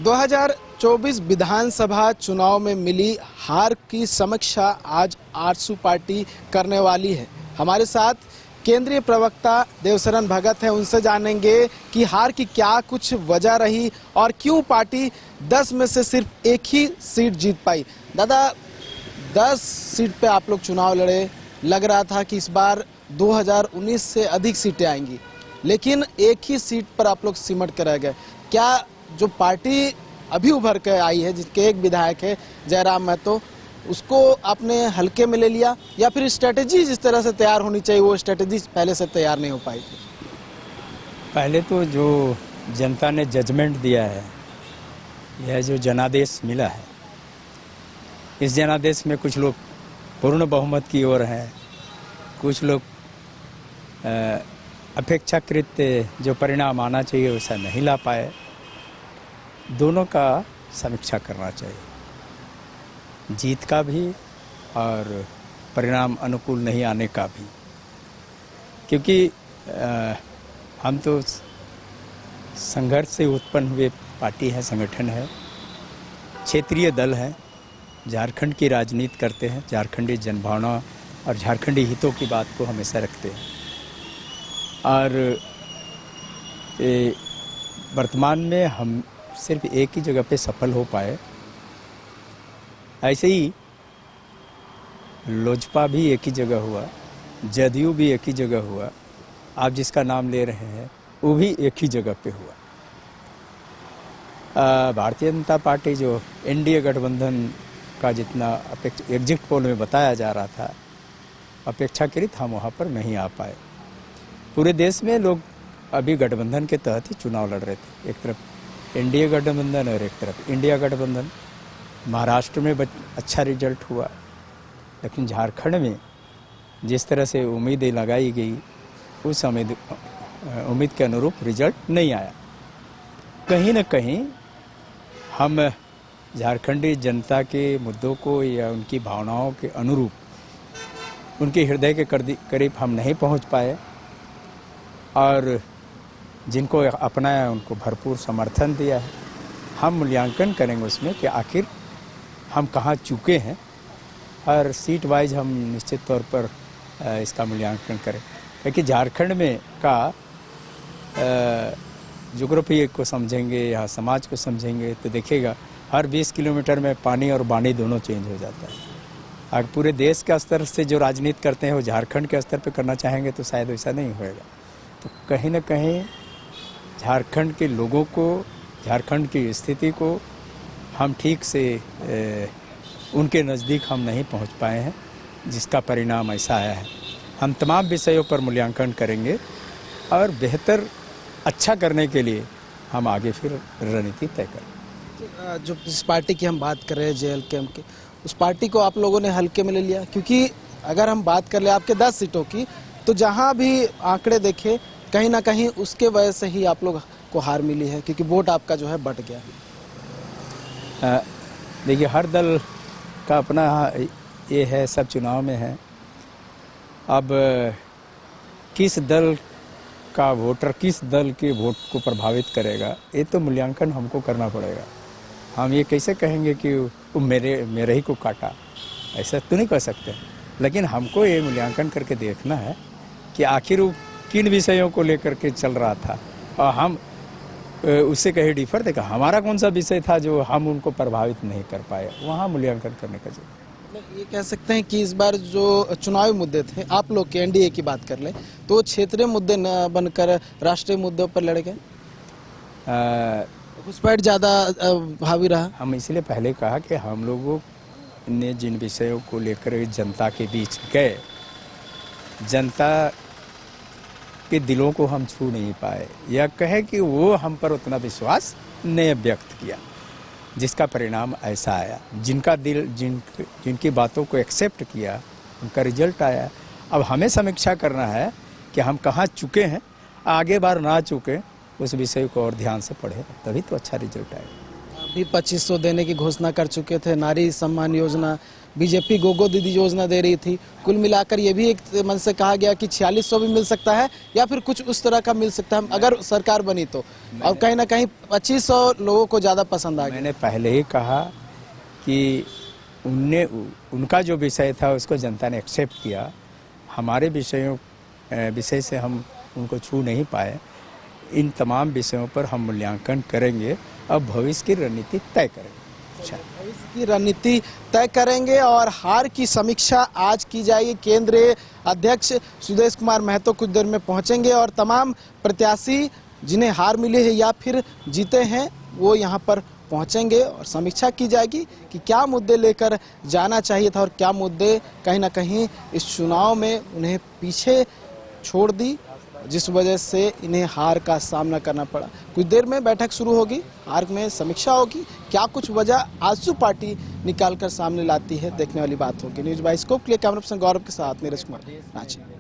2024 विधानसभा चुनाव में मिली हार की समीक्षा आज आजसू पार्टी करने वाली है। हमारे साथ केंद्रीय प्रवक्ता देवशरण भगत हैं, उनसे जानेंगे कि हार की क्या कुछ वजह रही और क्यों पार्टी 10 में से सिर्फ एक ही सीट जीत पाई। दादा, 10 सीट पे आप लोग चुनाव लड़े, लग रहा था कि इस बार 2019 से अधिक सीटें आएंगी, लेकिन एक ही सीट पर आप लोग सिमट कर रह गए। क्या जो पार्टी अभी उभर कर आई है, जिसके एक विधायक है जयराम महतो, उसको आपने हल्के में ले लिया या फिर स्ट्रेटेजी जिस तरह से तैयार होनी चाहिए वो स्ट्रेटेजी पहले से तैयार नहीं हो पाई थी? पहले तो जो जनता ने जजमेंट दिया है, यह जो जनादेश मिला है, इस जनादेश में कुछ लोग पूर्ण बहुमत की ओर हैं, कुछ लोग अपेक्षाकृत जो परिणाम आना चाहिए वैसा नहीं ला पाए। दोनों का समीक्षा करना चाहिए, जीत का भी और परिणाम अनुकूल नहीं आने का भी, क्योंकि हम तो संघर्ष से उत्पन्न हुए पार्टी है, संगठन है, क्षेत्रीय दल है, झारखंड की राजनीति करते हैं, झारखंडी जनभावना और झारखंडी हितों की बात को हमेशा रखते हैं। और वर्तमान में हम सिर्फ एक ही जगह पे सफल हो पाए। ऐसे ही लोजपा भी एक ही जगह हुआ, जदयू भी एक ही जगह हुआ, आप जिसका नाम ले रहे हैं वो भी एक ही जगह पे हुआ। भारतीय जनता पार्टी जो एनडीए गठबंधन का जितना एग्जिट पोल में बताया जा रहा था, अपेक्षाकृत हम वहाँ पर नहीं आ पाए। पूरे देश में लोग अभी गठबंधन के तहत ही चुनाव लड़ रहे थे, एक तरफ एनडीए गठबंधन और एक तरफ इंडिया गठबंधन। महाराष्ट्र में अच्छा रिजल्ट हुआ, लेकिन झारखंड में जिस तरह से उम्मीदें लगाई गई उस उम्मीद के अनुरूप रिजल्ट नहीं आया। कहीं न कहीं हम झारखंडी जनता के मुद्दों को या उनकी भावनाओं के अनुरूप उनके हृदय के करीब हम नहीं पहुंच पाए, और जिनको अपनाया उनको भरपूर समर्थन दिया है। हम मूल्यांकन करेंगे उसमें कि आखिर हम कहाँ चूके हैं, और सीट वाइज हम निश्चित तौर पर इसका मूल्यांकन करें, क्योंकि झारखंड में का ज्योग्राफी को समझेंगे या समाज को समझेंगे तो देखिएगा हर 20 किलोमीटर में पानी और वाणी दोनों चेंज हो जाता है। अगर पूरे देश के स्तर से जो राजनीति करते हैं वो झारखंड के स्तर पर करना चाहेंगे तो शायद वैसा नहीं होएगा। तो कहीं ना कहीं झारखंड के लोगों को, झारखंड की स्थिति को हम ठीक से उनके नज़दीक हम नहीं पहुंच पाए हैं, जिसका परिणाम ऐसा आया है। हम तमाम विषयों पर मूल्यांकन करेंगे और बेहतर अच्छा करने के लिए हम आगे फिर रणनीति तय करेंगे। जो जिस पार्टी की हम बात कर रहे हैं JLKM की, उस पार्टी को आप लोगों ने हल्के में ले लिया, क्योंकि अगर हम बात कर ले आपके 10 सीटों की, तो जहां भी आंकड़े देखे कहीं ना कहीं उसके वजह से ही आप लोग को हार मिली है, क्योंकि वोट आपका जो है बट गया। देखिए, हर दल का अपना ये है, सब चुनाव में है। अब किस दल का वोटर किस दल के वोट को प्रभावित करेगा, ये तो मूल्यांकन हमको करना पड़ेगा। हम ये कैसे कहेंगे कि वो मेरे ही को काटा, ऐसा तो नहीं कर सकते। लेकिन हमको ये मूल्यांकन करके देखना है कि आखिर वो किन विषयों को लेकर के चल रहा था, और हम उससे कहीं डिफर देखा हमारा कौन सा विषय था जो हम उनको प्रभावित नहीं कर पाए, वहाँ मूल्यांकन करने का जरूरत। ये कह सकते हैं कि इस बार जो चुनावी मुद्दे थे, आप लोग के एनडीए की बात कर ले तो क्षेत्रीय मुद्दे न बनकर राष्ट्रीय मुद्दों पर लड़ गए, घुसपैठ ज़्यादा हावी रहा। हम इसलिए पहले कहा कि हम लोगों ने जिन विषयों को लेकर जनता के बीच गए, जनता के दिलों को हम छू नहीं पाए, या कहे कि वो हम पर उतना विश्वास नहीं व्यक्त किया, जिसका परिणाम ऐसा आया। जिनका दिल जिनकी बातों को एक्सेप्ट किया, उनका रिजल्ट आया। अब हमें समीक्षा करना है कि हम कहाँ चुके हैं, आगे बार ना चुके, उस विषय को और ध्यान से पढ़े, तभी तो अच्छा रिजल्ट आएगा। अभी 2500 देने की घोषणा कर चुके थे, नारी सम्मान योजना, बीजेपी गोगो दीदी योजना दे रही थी। कुल मिलाकर ये भी एक मन से कहा गया कि 4600 भी मिल सकता है या फिर कुछ उस तरह का मिल सकता है अगर सरकार बनी तो। और कहीं ना कहीं 2500 लोगों को ज़्यादा पसंद आ गया। मैंने पहले ही कहा कि उनका जो विषय था उसको जनता ने एक्सेप्ट किया। हमारे विषय से हम उनको छू नहीं पाए। इन तमाम विषयों पर हम मूल्यांकन करेंगे, अब भविष्य की रणनीति तय करेंगे। अच्छा, भविष्य की रणनीति तय करेंगे और हार की समीक्षा आज की जाएगी। केंद्रीय अध्यक्ष सुदेश कुमार महतो कुछ देर में पहुंचेंगे और तमाम प्रत्याशी जिन्हें हार मिली है या फिर जीते हैं वो यहां पर पहुंचेंगे और समीक्षा की जाएगी कि क्या मुद्दे लेकर जाना चाहिए था और क्या मुद्दे कहीं ना कहीं इस चुनाव में उन्हें पीछे छोड़ दी, जिस वजह से इन्हें हार का सामना करना पड़ा। कुछ देर में बैठक शुरू होगी, हार में समीक्षा होगी, क्या कुछ वजह आजसू पार्टी निकालकर सामने लाती है देखने वाली बात होगी। न्यूज़ बाइस्कोप के लिए कैमरा पर्सन गौरव के साथ नीरज कुमार, रांची।